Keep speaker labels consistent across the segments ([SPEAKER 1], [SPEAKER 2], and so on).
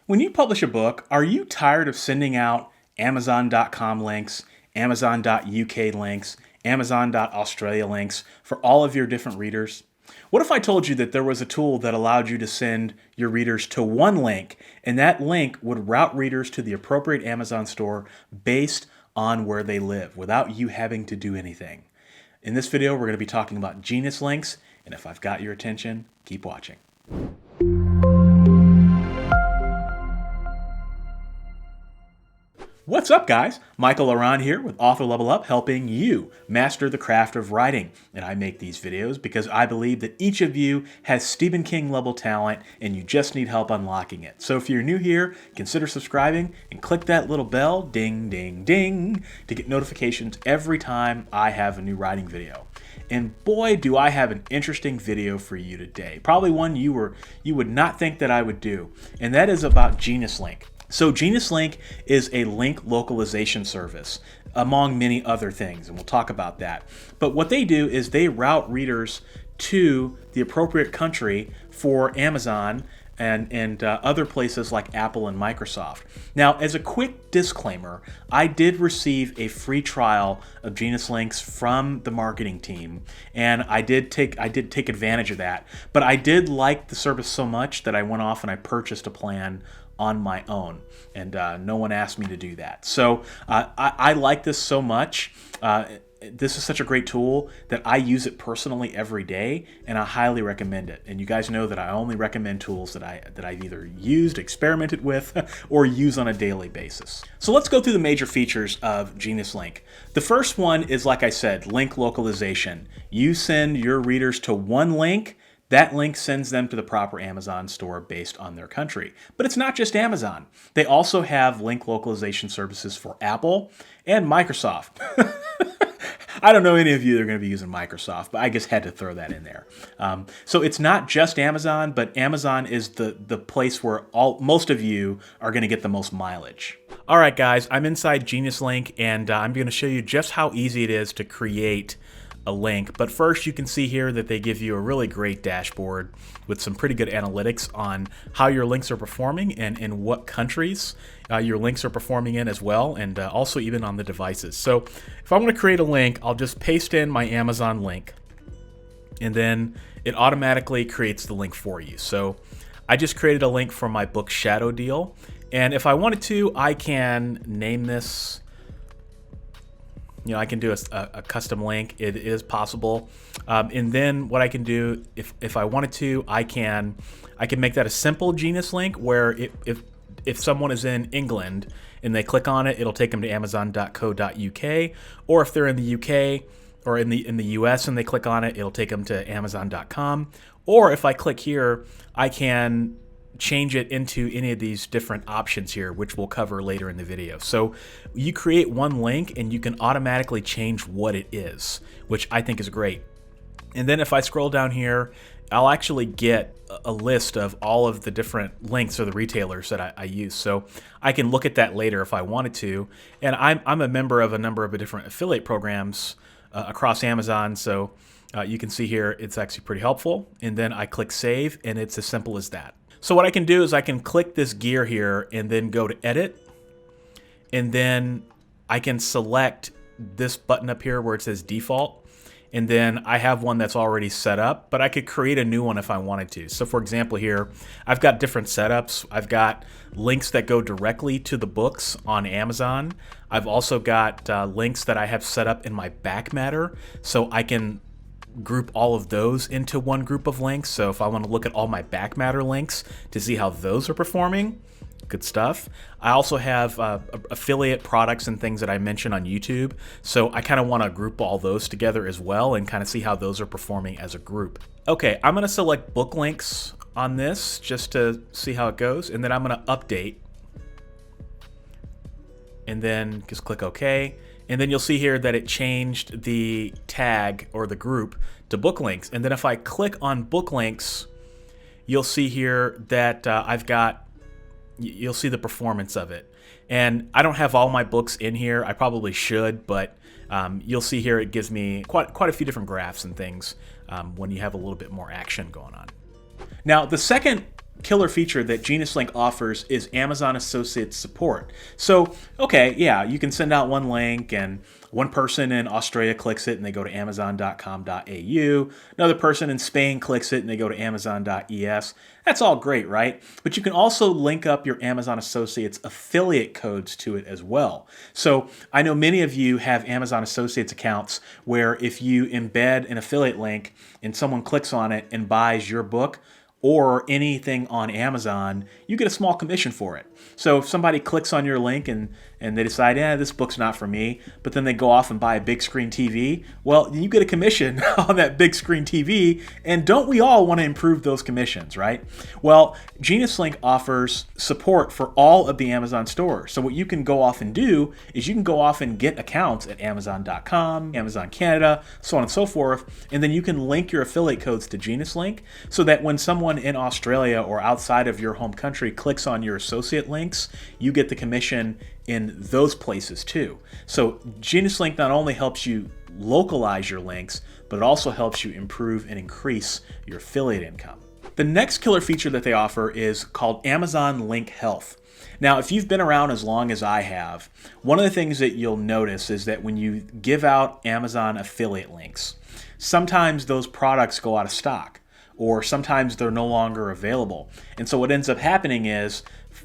[SPEAKER 1] When you publish a book, are you tired of sending out Amazon.com links, Amazon.uk links, Amazon.australia links for all of your different readers? What if I told you that there was a tool that allowed you to send your readers to one link, and that link would route readers to the appropriate Amazon store based on where they live without you having to do anything? In this video, we're going to be talking about Genius Links, and if I've got your attention, keep watching. What's up, guys? Michael Laurent here with Author Level Up, helping you master the craft of writing. And I make these videos because I believe that each of you has Stephen King level talent and you just need help unlocking it. So if you're new here, consider subscribing and click that little bell, ding, ding, ding, to get notifications every time I have a new writing video. And boy, do I have an interesting video for you today. Probably one you would not think that I would do. And that is about Genius Link. So Genius Link is a link localization service, among many other things, and we'll talk about that. But what they do is they route readers to the appropriate country for Amazon and other places like Apple and Microsoft. Now, as a quick disclaimer, I did receive a free trial of Genius Links from the marketing team, and I did take advantage of that. But I did like the service so much that I went off and I purchased a plan on my own, and no one asked me to do that. So I like this so much. This is such a great tool that I use it personally every day, and I highly recommend it. And you guys know that I only recommend tools that I've either used, experimented with, or use on a daily basis. So let's go through the major features of Genius Link. The first one is, like I said, link localization. You send your readers to one link. That link sends them to the proper Amazon store based on their country. But it's not just Amazon. They also have link localization services for Apple and Microsoft. I don't know any of you that are going to be using Microsoft, but I just had to throw that in there. So it's not just Amazon, but Amazon is the place where most of you are going to get the most mileage. All right, guys, I'm inside Genius Link, and I'm going to show you just how easy it is to create a link. But first, you can see here that they give you a really great dashboard with some pretty good analytics on how your links are performing and in what countries your links are performing in as well, and also even on the devices. So if I want to create a link, I'll just paste in my Amazon link, and then it automatically creates the link for you. So I just created a link for my book Shadow Deal, and if I wanted to, I can name this. You know, I can do a custom link. It is possible. And then what I can do, if I wanted to, I can make that a simple Genius Link where if someone is in England and they click on it, it'll take them to amazon.co.uk. Or if they're in the UK or in the US and they click on it, it'll take them to amazon.com. Or if I click here, I can change it into any of these different options here, which we'll cover later in the video. So you create one link and you can automatically change what it is, which I think is great. And then if I scroll down here, I'll actually get a list of all of the different links or the retailers that I use. So I can look at that later if I wanted to. And I'm a member of a number of different affiliate programs across Amazon. So you can see here, it's actually pretty helpful. And then I click save, and it's as simple as that. So what I can do is I can click this gear here and then go to edit, and then I can select this button up here where it says default, and then I have one that's already set up, but I could create a new one if I wanted to. So for example here, I've got different setups. I've got links that go directly to the books on Amazon. I've also got links that I have set up in my back matter, so I can group all of those into one group of links. So if I want to look at all my back matter links to see how those are performing, good stuff. I also have affiliate products and things that I mention on YouTube. So I kind of want to group all those together as well and kind of see how those are performing as a group. Okay, I'm going to select book links on this just to see how it goes. And then I'm going to update. And then just click OK. And then you'll see here that it changed the tag or the group to book links. And then if I click on book links, you'll see here that you'll see the performance of it. And I don't have all my books in here. I probably should, but you'll see here it gives me quite a few different graphs and things when you have a little bit more action going on. Now, the second killer feature that GeniusLink offers is Amazon Associates support. So, okay, yeah, you can send out one link and one person in Australia clicks it and they go to amazon.com.au. Another person in Spain clicks it and they go to amazon.es. That's all great, right? But you can also link up your Amazon Associates affiliate codes to it as well. So I know many of you have Amazon Associates accounts where if you embed an affiliate link and someone clicks on it and buys your book, or anything on Amazon, you get a small commission for it. So if somebody clicks on your link and they decide, this book's not for me, but then they go off and buy a big screen TV, well, you get a commission on that big screen TV, and don't we all want to improve those commissions, right? Well, GeniusLink offers support for all of the Amazon stores. So what you can go off and do is you can go off and get accounts at Amazon.com, Amazon Canada, so on and so forth, and then you can link your affiliate codes to GeniusLink so that when someone in Australia or outside of your home country clicks on your associate links, you get the commission in those places too. So GeniusLink not only helps you localize your links, but it also helps you improve and increase your affiliate income. The next killer feature that they offer is called Amazon Link Health. Now, if you've been around as long as I have, one of the things that you'll notice is that when you give out Amazon affiliate links, sometimes those products go out of stock, or sometimes they're no longer available. And so what ends up happening is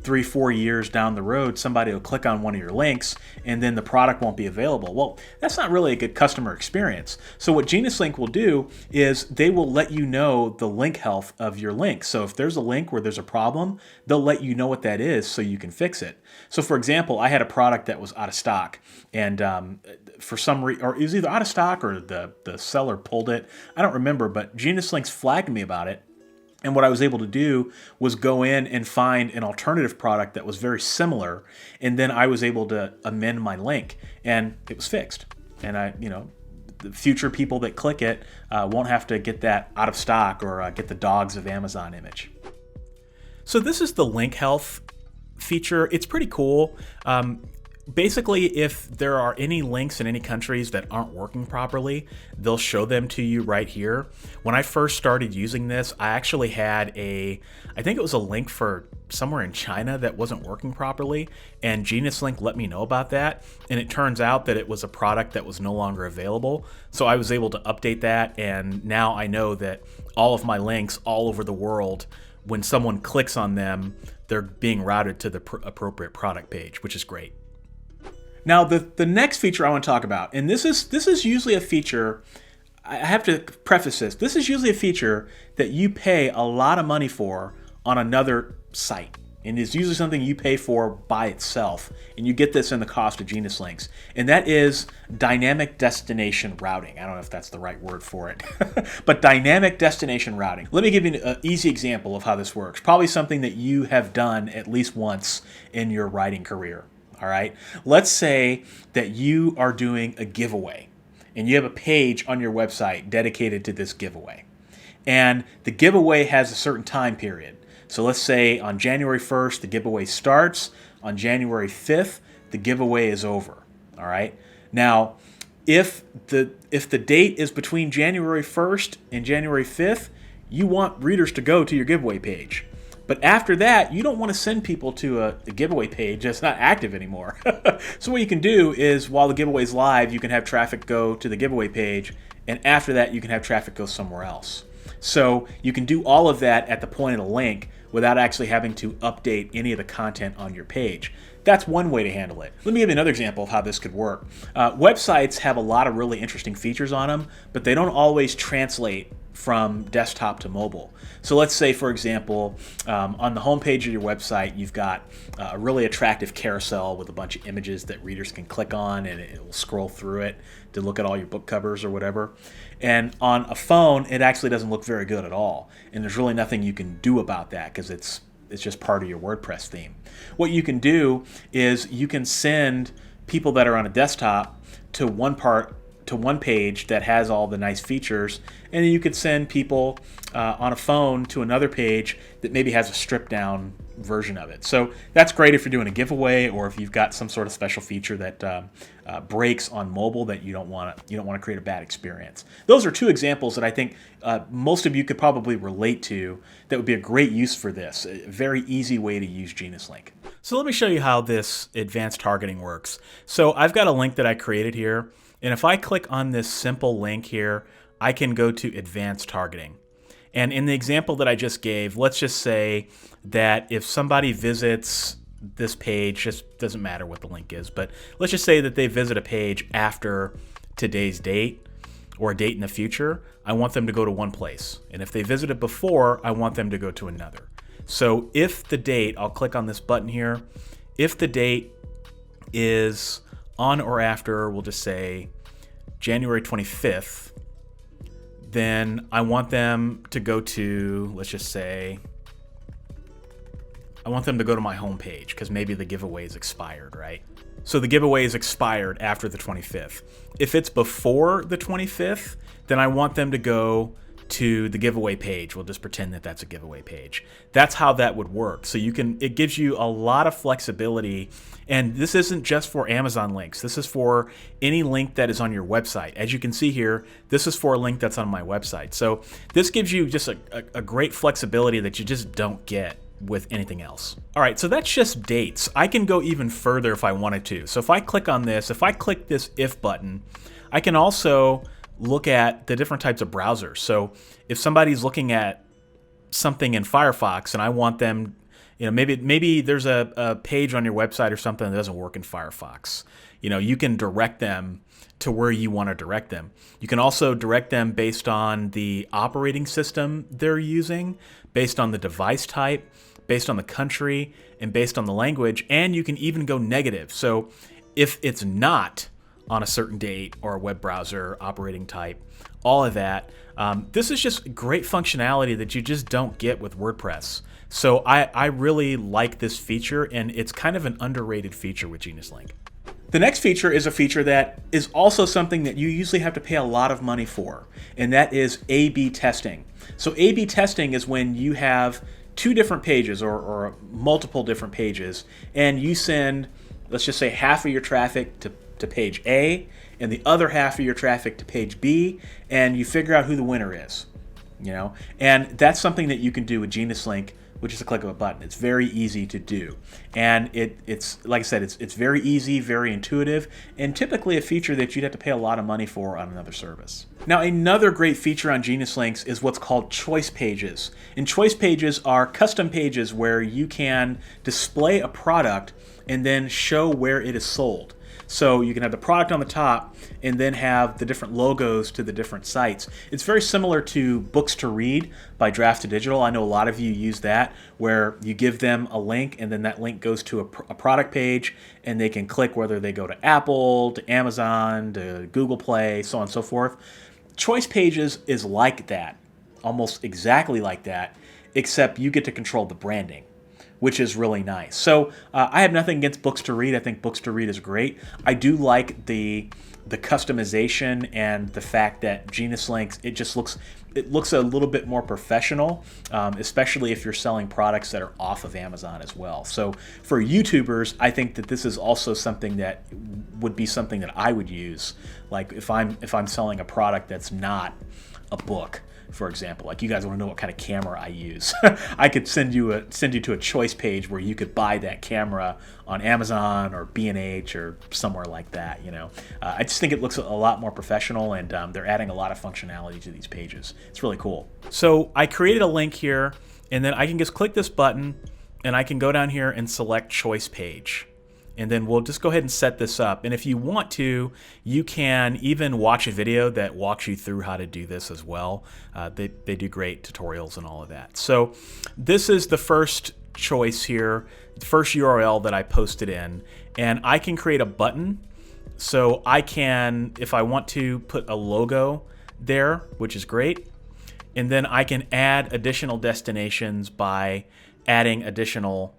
[SPEAKER 1] 3-4 years down the road, somebody will click on one of your links and then the product won't be available. Well, that's not really a good customer experience. So what GeniusLink will do is they will let you know the link health of your link. So if there's a link where there's a problem, they'll let you know what that is so you can fix it. So for example, I had a product that was out of stock, and for some reason, or it was either out of stock or the seller pulled it. I don't remember, but GeniusLink's flagged me about it. And what I was able to do was go in and find an alternative product that was very similar, and then I was able to amend my link, and it was fixed. And the future people that click it won't have to get that out of stock or get the dogs of Amazon image. So this is the link health feature. It's pretty cool. Basically, if there are any links in any countries that aren't working properly, they'll show them to you right here. When I first started using this, I actually had I think it was a link for somewhere in China that wasn't working properly, and GeniusLink let me know about that, and it turns out that it was a product that was no longer available. So I was able to update that, and now I know that all of my links all over the world, when someone clicks on them, they're being routed to the appropriate product page, which is great. Now, the next feature I want to talk about, and this is usually a feature, I have to preface this, this is usually a feature that you pay a lot of money for on another site. And it's usually something you pay for by itself. And you get this in the cost of GeniusLinks. And that is dynamic destination routing. I don't know if that's the right word for it. But dynamic destination routing. Let me give you an easy example of how this works. Probably something that you have done at least once in your writing career. All right. Let's say that you are doing a giveaway and you have a page on your website dedicated to this giveaway. And the giveaway has a certain time period. So let's say on January 1st, the giveaway starts. On January 5th, the giveaway is over. All right. Now, if the date is between January 1st and January 5th, you want readers to go to your giveaway page. But after that, you don't want to send people to a giveaway page that's not active anymore. So what you can do is, while the giveaway is live, you can have traffic go to the giveaway page, and after that, you can have traffic go somewhere else. So you can do all of that at the point of the link without actually having to update any of the content on your page. That's one way to handle it. Let me give you another example of how this could work. Websites have a lot of really interesting features on them, but they don't always translate from desktop to mobile. So let's say, for example, on the homepage of your website, you've got a really attractive carousel with a bunch of images that readers can click on, and it will scroll through it to look at all your book covers or whatever. And on a phone, it actually doesn't look very good at all. And there's really nothing you can do about that because it's just part of your WordPress theme. What you can do is you can send people that are on a desktop to one page that has all the nice features, and then you could send people on a phone to another page that maybe has a stripped down version of it. So that's great if you're doing a giveaway or if you've got some sort of special feature that breaks on mobile that you don't want to create a bad experience. Those are two examples that I think most of you could probably relate to that would be a great use for this. A very easy way to use GeniusLink. So let me show you how this advanced targeting works. So I've got a link that I created here, and if I click on this simple link here, I can go to advanced targeting. And in the example that I just gave, let's just say that if somebody visits this page, just doesn't matter what the link is, but let's just say that they visit a page after today's date or a date in the future, I want them to go to one place. And if they visited before, I want them to go to another. So if the date, I'll click on this button here, if the date is on or after, we'll just say January 25th, then I want them to go to, let's just say, I want them to go to my home page because maybe the giveaway is expired, right? So the giveaway is expired after the 25th. If it's before the 25th, then I want them to go to the giveaway page. We'll just pretend that that's a giveaway page. That's how that would work. So it gives you a lot of flexibility. And this isn't just for Amazon links. This is for any link that is on your website. As you can see here, this is for a link that's on my website. So this gives you just a great flexibility that you just don't get with anything else. All right, so that's just dates. I can go even further if I wanted to. So if I click on this, if I click this if button, I can also look at the different types of browsers. So if somebody's looking at something in Firefox and I want them, maybe there's a page on your website or something that doesn't work in Firefox. You can direct them to where you want to direct them. You can also direct them based on the operating system they're using, based on the device type, based on the country, and based on the language. And you can even go negative. So if it's not on a certain date or a web browser operating type, all of that. This is just great functionality that you just don't get with WordPress. So I really like this feature, and it's kind of an underrated feature with GeniusLink. The next feature is a feature that is also something that you usually have to pay a lot of money for, and that is A/B testing. So A/B testing is when you have two different pages or multiple different pages, and you send, let's just say, half of your traffic to page A and the other half of your traffic to page B, and you figure out who the winner is. And that's something that you can do with GeniusLink, which is a click of a button. It's very easy to do, and it's like I said, it's very easy, very intuitive, and typically a feature that you'd have to pay a lot of money for on another service. Now, another great feature on GeniusLinks is what's called choice pages. And choice pages are custom pages where you can display a product and then show where it is sold. So you can have the product on the top and then have the different logos to the different sites. It's very similar to Books to Read by Draft2Digital. I know a lot of you use that, where you give them a link and then that link goes to a product page and they can click whether they go to Apple, to Amazon, to Google Play, so on and so forth. Choice pages is like that, almost exactly like that, except you get to control the branding, which is really nice. So I have nothing against Books to Read. I think Books to Read is great. I do like the customization and the fact that GeniusLinks, it looks a little bit more professional, especially if you're selling products that are off of Amazon as well. So for YouTubers, I think that this is also something that would be something that I would use. Like if I'm selling a product that's not a book, for example, like you guys want to know what kind of camera I use. I could send you to a choice page where you could buy that camera on Amazon or B&H or somewhere like that. I just think it looks a lot more professional, and they're adding a lot of functionality to these pages. It's really cool. So I created a link here, and then I can just click this button, and I can go down here and select choice page. And then we'll just go ahead and set this up. And if you want to, you can even watch a video that walks you through how to do this as well. They do great tutorials and all of that. So this is the first choice here, the first URL that I posted in. And I can create a button. So I can, if I want to, put a logo there, which is great. And then I can add additional destinations by adding additional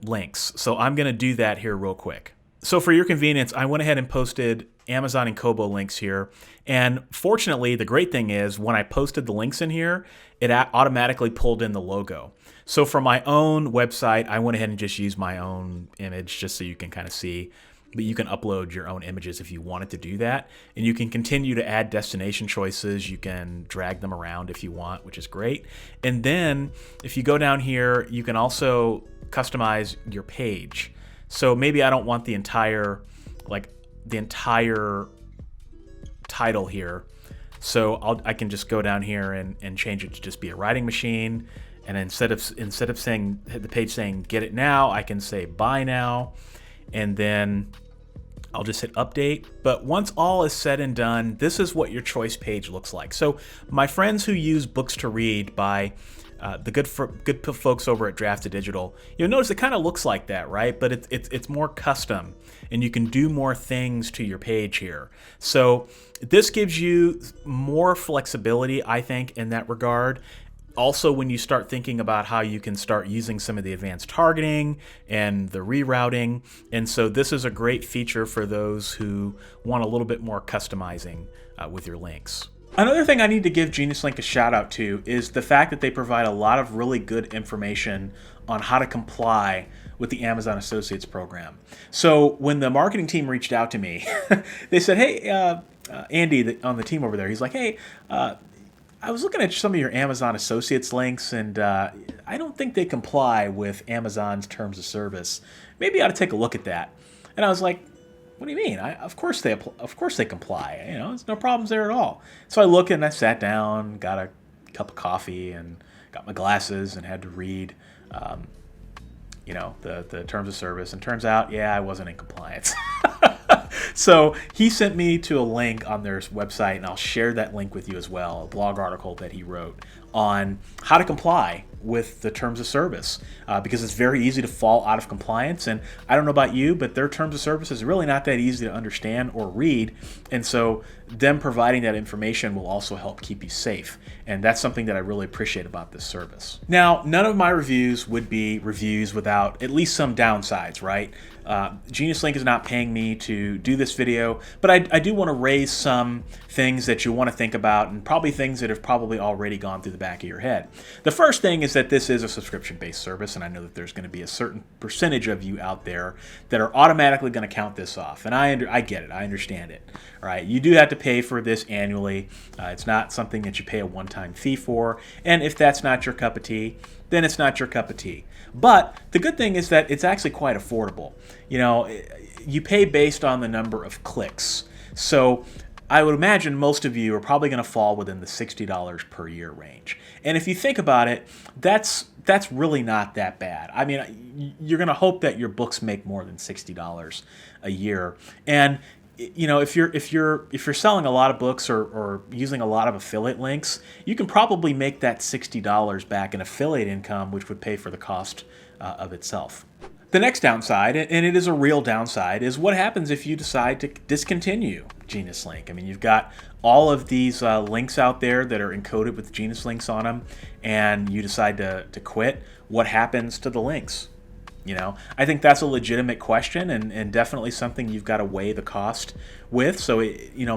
[SPEAKER 1] links. So I'm going to do that here real quick. So for your convenience, I went ahead and posted Amazon and Kobo links here. And fortunately, the great thing is when I posted the links in here, it automatically pulled in the logo. So for my own website, I went ahead and just used my own image just so you can kind of see. But you can upload your own images if you wanted to do that. And you can continue to add destination choices. You can drag them around if you want, which is great. And then if you go down here, you can also customize your page. So maybe I don't want the entire title here. So I can just go down here and change it to just be a writing machine. And instead of saying the page saying get it now, I can say buy now. And then I'll just hit update. But once all is said and done, this is what your choice page looks like. So my friends who use Books to Read by the good folks over at Drafted Digital, you'll notice it kind of looks like that, right? But it's more custom, and you can do more things to your page here. So this gives you more flexibility, I think, in that regard. Also, when you start thinking about how you can start using some of the advanced targeting and the rerouting. And so this is a great feature for those who want a little bit more customizing with your links. Another thing I need to give GeniusLink a shout out to is the fact that they provide a lot of really good information on how to comply with the Amazon Associates program. So when the marketing team reached out to me, they said, hey, Andy on the team over there, he's like, hey, I was looking at some of your Amazon Associates links, and I don't think they comply with Amazon's terms of service. Maybe I ought to take a look at that. And I was like, what do you mean? Of course they comply. You know, there's no problems there at all. So I looked and I sat down, got a cup of coffee, and got my glasses and had to read, the terms of service. And turns out, yeah, I wasn't in compliance. So he sent me to a link on their website, and I'll share that link with you as well, a blog article that he wrote on how to comply with the terms of service, because it's very easy to fall out of compliance. And I don't know about you, but their terms of service is really not that easy to understand or read. And so them providing that information will also help keep you safe. And that's something that I really appreciate about this service. Now, none of my reviews would be reviews without at least some downsides, right? GeniusLink is not paying me to do this video, but I do want to raise some things that you want to think about, and probably things that have probably already gone through the back of your head. The first thing is that this is a subscription-based service, and I know that there's going to be a certain percentage of you out there that are automatically going to count this off, and I get it, I understand it. All right, you do have to pay for this annually. It's not something that you pay a one-time fee for, and if that's not your cup of tea, then it's not your cup of tea. But the good thing is that it's actually quite affordable. You know, you pay based on the number of clicks. So I would imagine most of you are probably going to fall within the $60 per year range. And if you think about it, that's really not that bad. I mean, you're going to hope that your books make more than $60 a year. And you know, if you're selling a lot of books or using a lot of affiliate links, you can probably make that $60 back in affiliate income, which would pay for the cost of itself. The next downside, and it is a real downside, is what happens if you decide to discontinue GeniusLink. I mean, you've got all of these links out there that are encoded with GeniusLinks on them, and you decide to quit. What happens to the links? You know, I think that's a legitimate question, and definitely something you've got to weigh the cost with. So,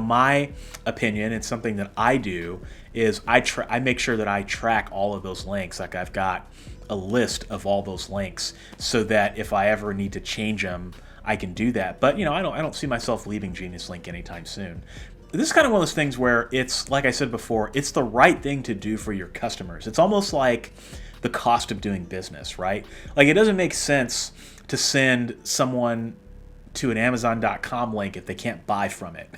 [SPEAKER 1] my opinion, and something that I do, is I make sure that I track all of those links. Like I've got a list of all those links so that if I ever need to change them, I can do that. But, I don't see myself leaving GeniusLink anytime soon. This is kind of one of those things where it's, like I said before, it's the right thing to do for your customers. It's almost like the cost of doing business, right? Like it doesn't make sense to send someone to an Amazon.com link if they can't buy from it.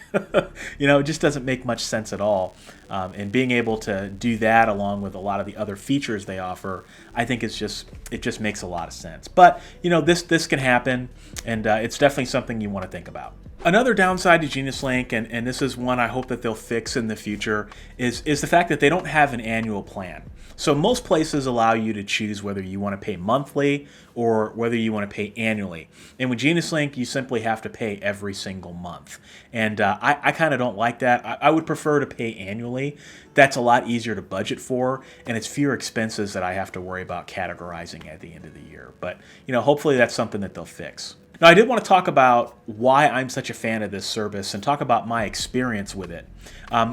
[SPEAKER 1] It just doesn't make much sense at all. And being able to do that along with a lot of the other features they offer, I think it just makes a lot of sense. But this can happen, and it's definitely something you want to think about. Another downside to GeniusLink, and this is one I hope that they'll fix in the future, is the fact that they don't have an annual plan. So most places allow you to choose whether you want to pay monthly or whether you want to pay annually. And with GeniusLink, you simply have to pay every single month. And I kind of don't like that. I would prefer to pay annually. That's a lot easier to budget for, and it's fewer expenses that I have to worry about categorizing at the end of the year. But hopefully that's something that they'll fix. Now, I did want to talk about why I'm such a fan of this service and talk about my experience with it.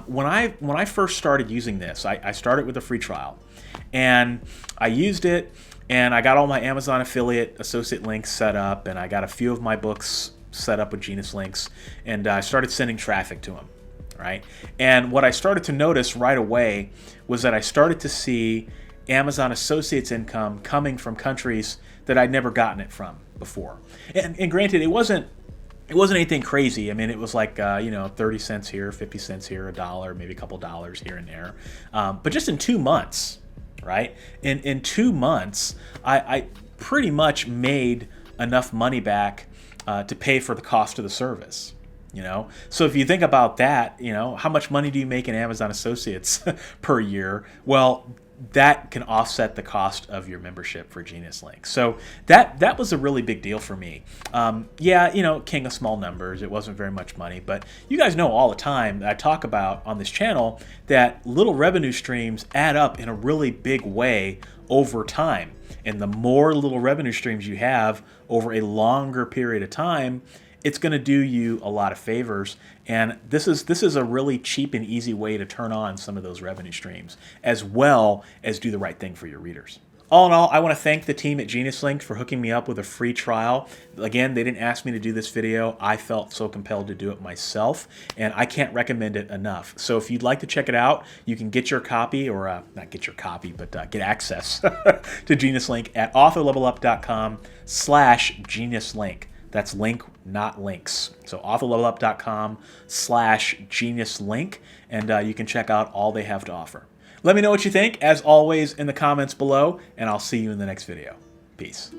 [SPEAKER 1] When I first started using this, I started with a free trial, and I used it, and I got all my Amazon affiliate associate links set up, and I got a few of my books set up with Genius Links, and I started sending traffic to them. Right? And what I started to notice right away was that I started to see Amazon Associates income coming from countries that I'd never gotten it from before. And granted, it wasn't anything crazy. I mean, it was like 30 cents here, 50 cents here, a dollar, maybe a couple dollars here and there. But just in 2 months, right? In 2 months, I pretty much made enough money back to pay for the cost of the service. So if you think about that, how much money do you make in Amazon Associates per year? Well, that can offset the cost of your membership for Genius Link. So that was a really big deal for me. King of small numbers. It wasn't very much money, but you guys know all the time I talk about on this channel that little revenue streams add up in a really big way over time. And the more little revenue streams you have over a longer period of time, it's going to do you a lot of favors. And this is a really cheap and easy way to turn on some of those revenue streams, as well as do the right thing for your readers. All in all, I want to thank the team at Genius Link for hooking me up with a free trial. Again, they didn't ask me to do this video. I felt so compelled to do it myself, and I can't recommend it enough. So if you'd like to check it out, you can get your copy, or not get your copy, but get access to Genius Link at authorlevelup.com/GeniusLink. That's link, not links. So authorlevelup.com/GeniusLink, and you can check out all they have to offer. Let me know what you think, as always, in the comments below, and I'll see you in the next video. Peace.